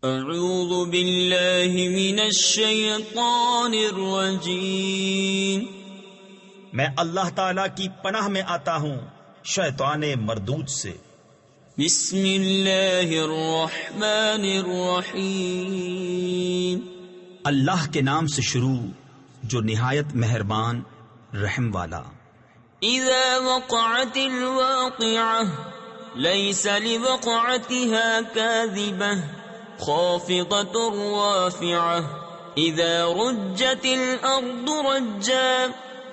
اعوذ باللہ من الشیطان الرجیم، میں اللہ تعالی کی پناہ میں آتا ہوں شیطان مردود سے۔ بسم اللہ الرحمن الرحیم، اللہ کے نام سے شروع جو نہایت مہربان رحم والا۔ اذا وقعت الواقعة لیس لوقعتها کاذبة خافضة رافعة اذا رجت الارض رجا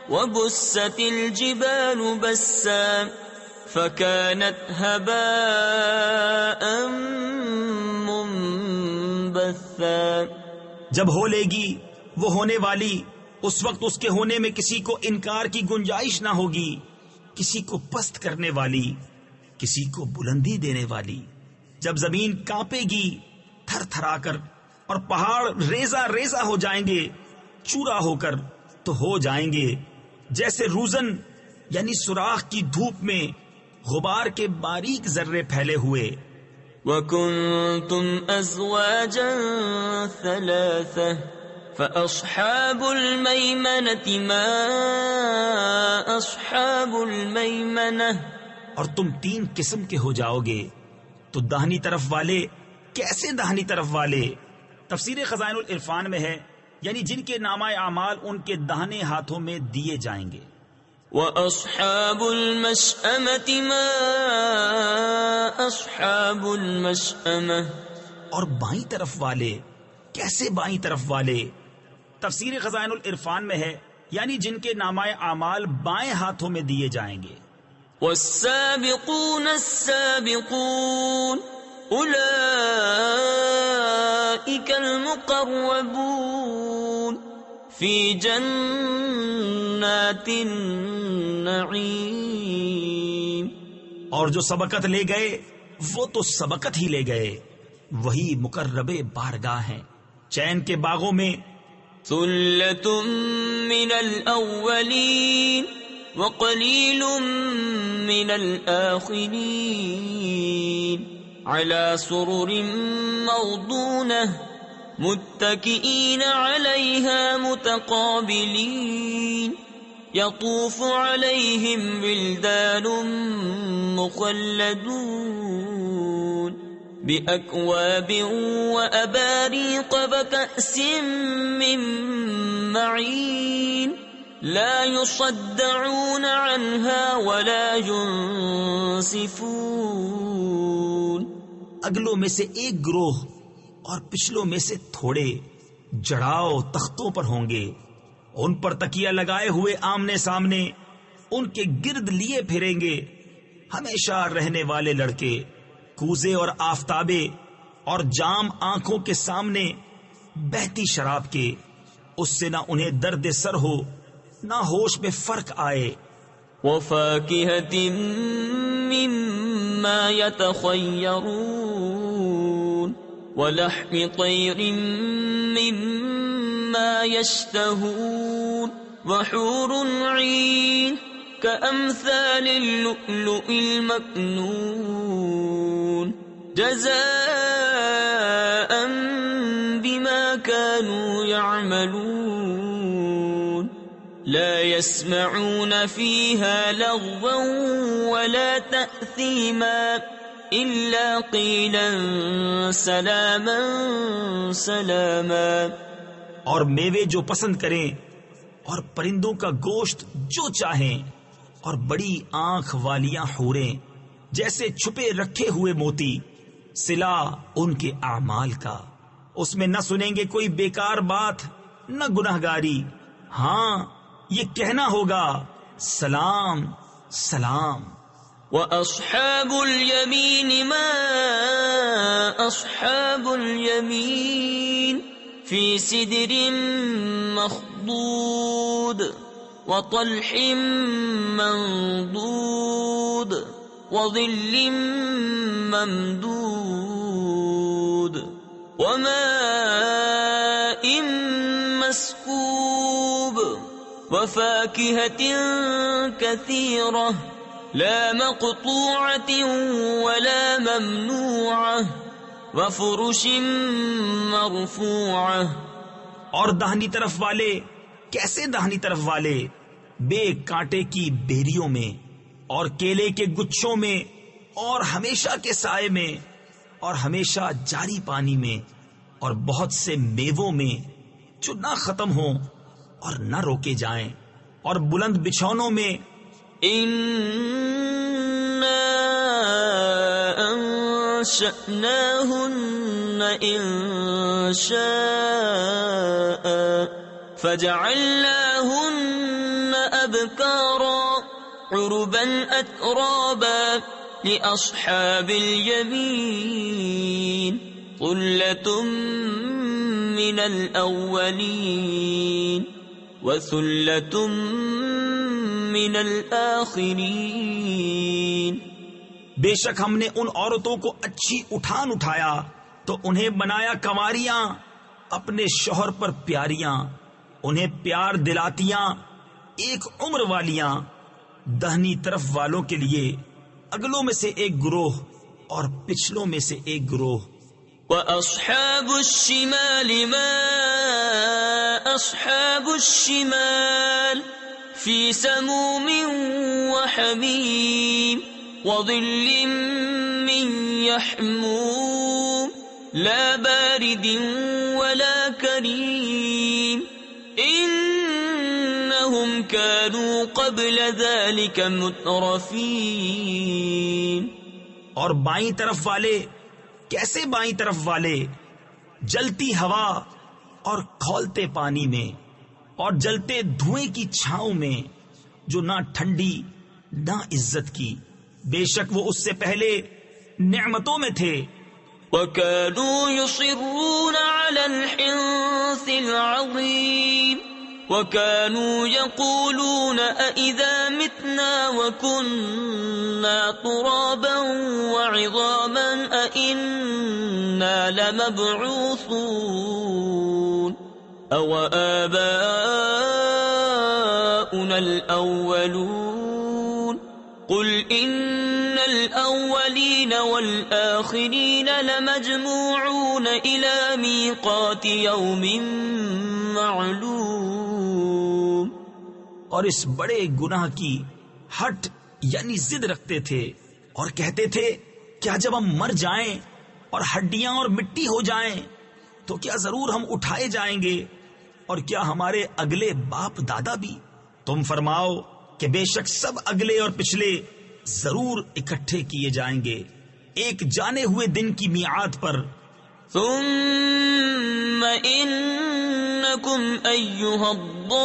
وبست الجبال بسا فكانت هباء منبثا۔ جب ہو لے گی وہ ہونے والی، اس وقت اس کے ہونے میں کسی کو انکار کی گنجائش نہ ہوگی، کسی کو پست کرنے والی، کسی کو بلندی دینے والی۔ جب زمین کانپے گی تھر تھرا کر اور پہاڑ ریزہ ریزہ ہو جائیں گے، چورا ہو کر تو ہو جائیں گے جیسے روزن یعنی سوراخ کی دھوپ میں غبار کے باریک ذرے پھیلے ہوئے۔ وَكُنْتُمْ أَزْوَاجًا ثَلَاثَةً فَأَصْحَابُ الْمَيْمَنَةِ مَا أَصْحَابُ الْمَيْمَنَةِ۔ اور تم تین قسم کے ہو جاؤ گے تو داہنی طرف والے کیسے داہنی طرف والے؟ تفسیر خزائن العرفان میں ہے یعنی جن کے نامہ اعمال ان کے داہنے ہاتھوں میں دیے جائیں گے۔ وَأَصْحَابُ الْمَشْأَمَةِ مَا أَصْحَابُ الْمَشْأَمَةِ۔ اور بائیں طرف والے کیسے بائیں طرف والے؟ تفسیر خزائن العرفان میں ہے یعنی جن کے نامہ اعمال بائیں ہاتھوں میں دیے جائیں گے۔ وَالسَّابِقُونَ السَّابِقُونَ أُولَئِكَ الْمُقَرَّبُونَ فِي جَنَّاتِ النَّعِيمِ۔ اور جو سبقت لے گئے وہ تو سبقت ہی لے گئے، وہی مقرب بارگاہ ہیں چین کے باغوں میں۔ ثُلَّةٌ مِّنَ الْأَوَّلِينَ وَقَلِيلٌ مِّنَ الْآخِرِينَ عَلَى سُرُرٍ مَّوْضُونَةٍ مُتَّكِئِينَ عَلَيْهَا مُتَقَابِلِينَ يَطُوفُ عَلَيْهِمْ وِلْدَانٌ مُّخَلَّدُونَ بِأَكْوَابٍ وَأَبَارِيقَ وَكَأْسٍ مِّن مَّعِينٍ لا يصدعون عنها ولا ينصفون۔ اگلوں میں سے ایک گروہ اور پچھلوں میں سے تھوڑے جڑاؤ تختوں پر ہوں گے، ان پر تکیہ لگائے ہوئے آمنے سامنے ان کے گرد لیے پھریں گے ہمیشہ رہنے والے لڑکے، کوزے اور آفتابے اور جام آنکھوں کے سامنے بہتی شراب کے، اس سے نہ انہیں درد سر ہو نہ ہوش میں فرق آئے۔ وَفَاكِهَةٍ مِّمَّا يَتَخَيَّرُونَ وَلَحْمِ طَيْرٍ مِّمَّا يَشْتَهُونَ وَحُورٌ عِينٌ كَأَمْثَالِ اللُّؤْلُؤِ الْمَكْنُونِ جَزَاءً بِمَا كَانُوا يَعْمَلُونَ لا يسمعون فيها لغوا ولا تأثيما إلا قيلا سلاما سلاما۔ اور میوے جو پسند کریں اور پرندوں کا گوشت جو چاہیں، اور بڑی آنکھ والیاں حوریں جیسے چھپے رکھے ہوئے موتی، صلا ان کے اعمال کا، اس میں نہ سنیں گے کوئی بیکار بات نہ گناہگاری، ہاں یہ کہنا ہوگا سلام سلام۔ وَأَصْحَابُ الْيَمِينِ مَا أَصْحَابُ الْيَمِينِ فِي سِدْرٍ مَّخْضُودٍ وَطَلْحٍ مَّنضُودٍ وَظِلٍّ مَّمْدُودٍ وَمَاءٍ مَّسْكُوبٍ وَفَاكِهَةٍ كَثِيرَةٍ لا مقطوعة ولا ممنوعة وفرش مرفوعة. اور داہنی طرف والے کیسے داہنی طرف والے؟ بے کانٹے کی بیریوں میں اور کیلے کے گچھوں میں اور ہمیشہ کے سائے میں اور ہمیشہ جاری پانی میں اور بہت سے میووں میں جو نہ ختم ہوں اور نہ روکے جائیں اور بلند بچھونوں میں. إنا أنشأناهن إنشاء فجعلناهن أبكارا عربا أترابا لأصحاب اليمين ثلة من الأولين وثلة من الآخرين. بے شک ہم نے ان عورتوں کو اچھی اٹھان اٹھایا تو انہیں بنایا کنواریاں، اپنے شوہر پر پیاریاں، انہیں پیار دلاتیاں، ایک عمر والیاں. دہنی طرف والوں کے لیے اگلوں میں سے ایک گروہ اور پچھلوں میں سے ایک گروہ. وأصحاب الشمال ما أصحاب الشمال في سموم وحميم وظل من يحموم لا بارد ولا كريم إنهم كانوا قبل ذلك مترفين. اور بائیں طرف والے کیسے بائیں طرف والے؟ جلتی ہوا اور کھولتے پانی میں اور جلتے دھوئیں کی چھاؤں میں جو نہ ٹھنڈی نہ عزت کی. بے شک وہ اس سے پہلے نعمتوں میں تھے. وَكَانُوا يُصِرُّونَ عَلَى الْحِنثِ الْعَظِيمِ وَكَانُوا يَقُولُونَ أَإِذَا مِتْنَا وَكُنَّا تُرَابًا وَعِظَامًا أَإِنَّا لَمَبْعُوثُونَ أَوَ آبَاؤُنَا الْأَوَّلُونَ قُلْ إِنَّ الْأَوَّلِينَ وَالْآخِرِينَ لَمَجْمُوعُونَ إِلَى مِيقَاتِ يَوْمٍ معلوم. اور اس بڑے گناہ کی ہٹ یعنی ضد رکھتے تھے اور کہتے تھے کیا جب ہم مر جائیں اور ہڈیاں اور مٹی ہو جائیں تو کیا ضرور ہم اٹھائے جائیں گے، اور کیا ہمارے اگلے باپ دادا بھی؟ تم فرماؤ کہ بے شک سب اگلے اور پچھلے ضرور اکٹھے کیے جائیں گے ایک جانے ہوئے دن کی میعاد پر. ثم إنكم أيها الضالون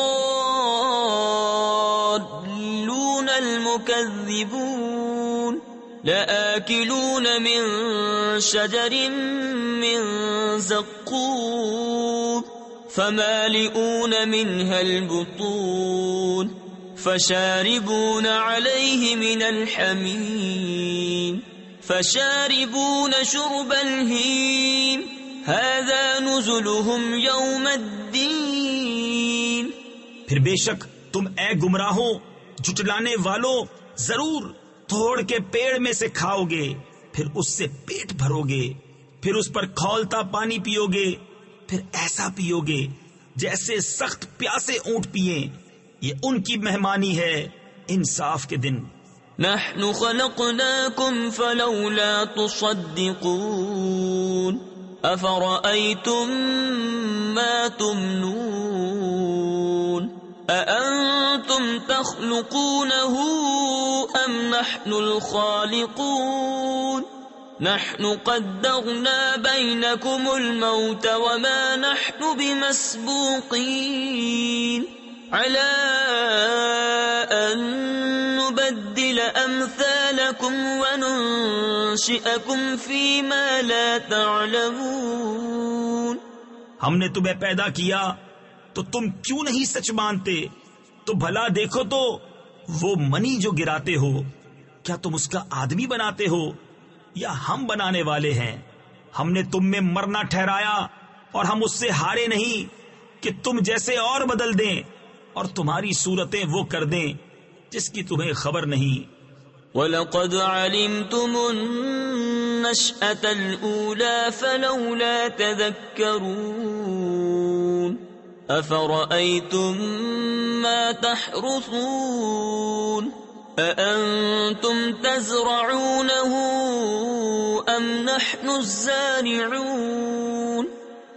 المكذبون لآكلون من شجر من زقوم فمالئون منها البطون فشاربون عليه من الحميم فشاربون شرب الهيم هذا نزلهم يوم الدين. پھر بے شک تم اے گمراہوں جھٹلانے والوں ضرور توڑ کے پیڑ میں سے کھاؤ گے، پھر اس سے پیٹ بھرو گے، پھر اس پر کھولتا پانی پیو گے، پھر ایسا پیو گے جیسے سخت پیاسے اونٹ پیئیں. یہ ان کی مہمانی ہے انصاف کے دن. نحن خلقناكم فلولا تصدقون أفرأيتم ما تمنون أأنتم تخلقونه أم نحن الخالقون نحن قدرنا بينكم الموت وما نحن بمسبوقين على أن نبدل أمثالكم وننشئكم فيما لا تعلمون. ہم نے تمہیں پیدا کیا تو تم کیوں نہیں سچ مانتے؟ تو بھلا دیکھو تو وہ منی جو گراتے ہو کیا تم اس کا آدمی بناتے ہو یا ہم بنانے والے ہیں؟ ہم نے تم میں مرنا ٹھہرایا اور ہم اس سے ہارے نہیں کہ تم جیسے اور بدل دیں اور تمہاری صورتیں وہ کر دیں جس کی تمہیں خبر نہیں. وَلَقَدْ عَلِمْتُمُ النَّاشِئَةَ النشأة الأولى فلولا تذكرون أفرأيتم ما تحرثون أأنتم تزرعونه أم نحن الزارعون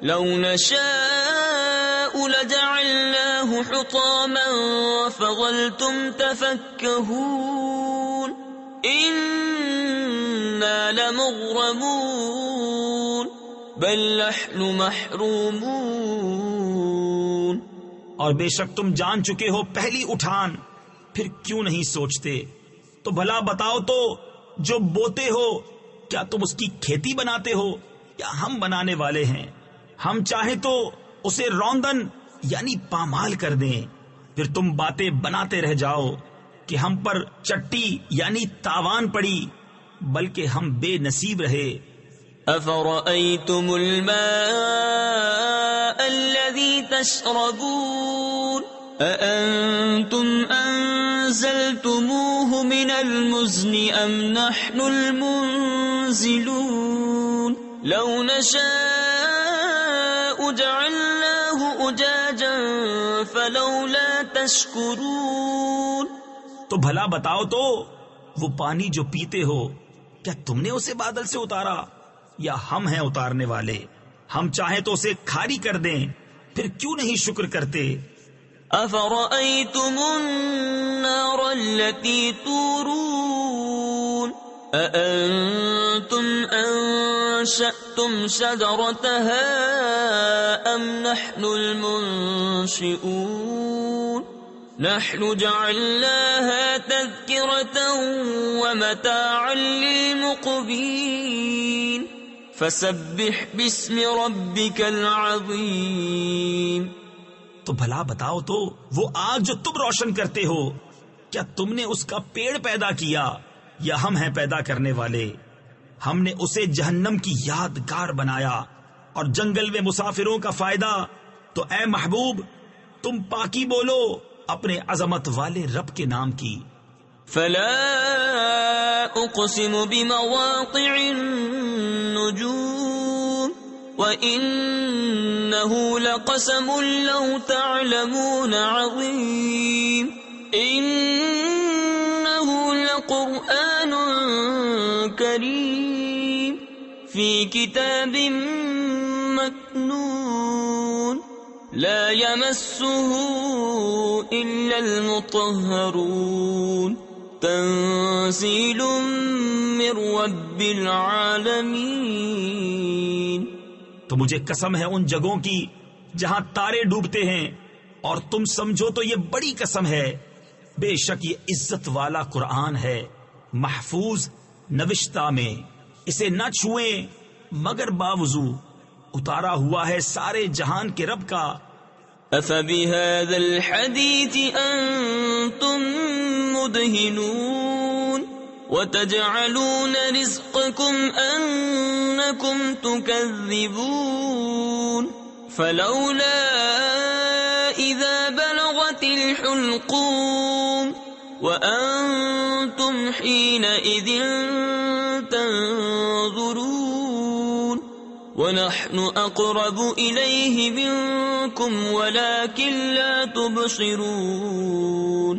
لو نشاء لجعلناه حطاما فظلتم تفكهون إنا لمغرمون بل نحن محرومون. اور بے شک تم جان چکے ہو پہلی اٹھان، پھر کیوں نہیں سوچتے؟ تو بھلا بتاؤ تو جو بوتے ہو کیا تم اس کی کھیتی بناتے ہو یا ہم بنانے والے ہیں؟ ہم چاہیں تو اسے روندن یعنی پامال کر دیں، پھر تم باتیں بناتے رہ جاؤ کہ ہم پر چٹی یعنی تاوان پڑی، بلکہ ہم بے نصیب رہے. أفرأيتم الماء الذي تشربون أأنتم أنزلتموه من المزن أم نحن المنزلون لو نشاء جعلناه أجاجا فلولا تشكرون. تو بھلا بتاؤ تو وہ پانی جو پیتے ہو کیا تم نے اسے بادل سے اتارا یا ہم ہیں اتارنے والے؟ ہم چاہیں تو اسے کھاری کر دیں، پھر کیوں نہیں شکر کرتے؟ أفرأيتم النار التي تورون أأنتم أنشأتم شجرتها أم نحن المنشئون نحن جعلناها تذكرة ومتاعا للمقوين فسبح باسم ربك العظيم. تو بھلا بتاؤ تو وہ آگ جو تم روشن کرتے ہو کیا تم نے اس کا پیڑ پیدا کیا یا ہم ہیں پیدا کرنے والے؟ ہم نے اسے جہنم کی یادگار بنایا اور جنگل میں مسافروں کا فائدہ. تو اے محبوب تم پاکی بولو اپنے عظمت والے رب کے نام کی. فلا اقسم بمواقع النجوم وإنه لقسم لو تعلمون عظيم إنه لقرآن كريم في كتاب مكنون لا يمسه إلا المطهرون تنزيل من رب العالمين. تو مجھے قسم ہے ان جگہوں کی جہاں تارے ڈوبتے ہیں، اور تم سمجھو تو یہ بڑی قسم ہے. بے شک یہ عزت والا قرآن ہے، محفوظ نوشتہ میں، اسے نہ چھوئیں مگر باوضو، اتارا ہوا ہے سارے جہان کے رب کا. أفبهذا الحديث أنتم مدهنون وتجعلون رزقكم أنكم تكذبون فلولا إذا بلغت الحلقوم وأنتم حينئذ تنظرون ونحن أقرب إليه منكم ولكن لا تبصرون.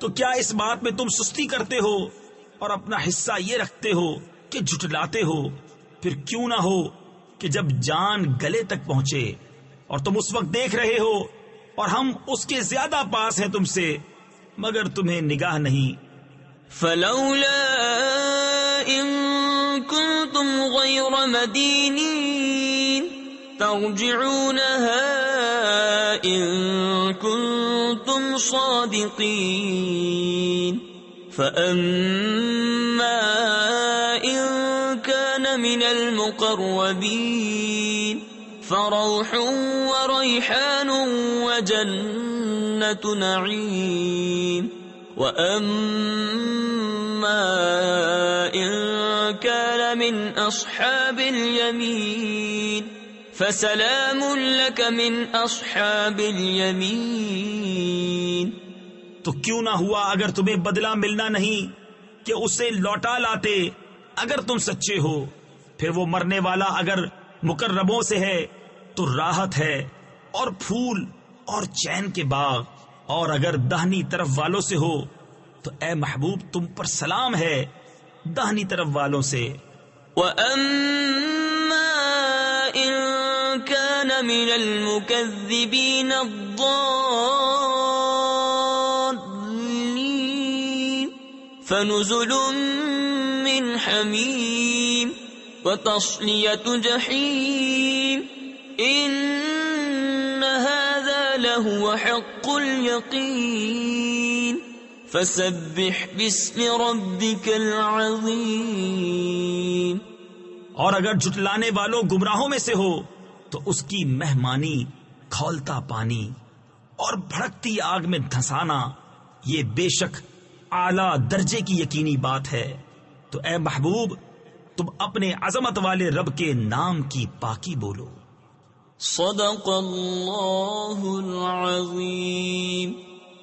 تو کیا اس بات میں تم سستی کرتے ہو اور اپنا حصہ یہ رکھتے ہو کہ جھٹلاتے ہو؟ پھر کیوں نہ ہو کہ جب جان گلے تک پہنچے اور تم اس وقت دیکھ رہے ہو اور ہم اس کے زیادہ پاس ہیں تم سے مگر تمہیں نگاہ نہیں. فلولا إن كنتم غير مدينين ترجعونها إن كنتم صادقين فأما إن كان من المقربين فروح وريحان وجنة نعيم وأما إن كان من أصحاب اليمين فسلام لك من أصحاب اليمين. تو کیوں نہ ہوا اگر تمہیں بدلہ ملنا نہیں کہ اسے لوٹا لاتے اگر تم سچے ہو، پھر وہ مرنے والا اگر مقربوں سے ہے تو راحت ہے اور پھول اور چین کے باغ، اور اگر داہنی طرف والوں سے ہو تو اے محبوب تم پر سلام ہے داہنی طرف والوں سے۔ وَأَمَّا إِن كَانَ مِنَ الْمُكَذِّبِينَ الضَّالِّينَ فَنُزُلٌ مِّنْ حَمِيمٍ وَتَصْلِيَةُ جَحِيمٍ إِنَّ هَذَا لَهُوَ حَقُّ الْيَقِينِ فَسَبِّحْ بِاسْمِ رَبِّكَ الْعَظِيمِ۔ اور اگر جھٹلانے والوں گمراہوں میں سے ہو تو اس کی مہمانی، کھولتا پانی اور بھڑکتی آگ میں دھنسانا یہ بے شک اعلی درجے کی یقینی بات ہے۔ تو اے محبوب تم اپنے عظمت والے رب کے نام کی پاکی بولو۔ صدق اللہ العظیم۔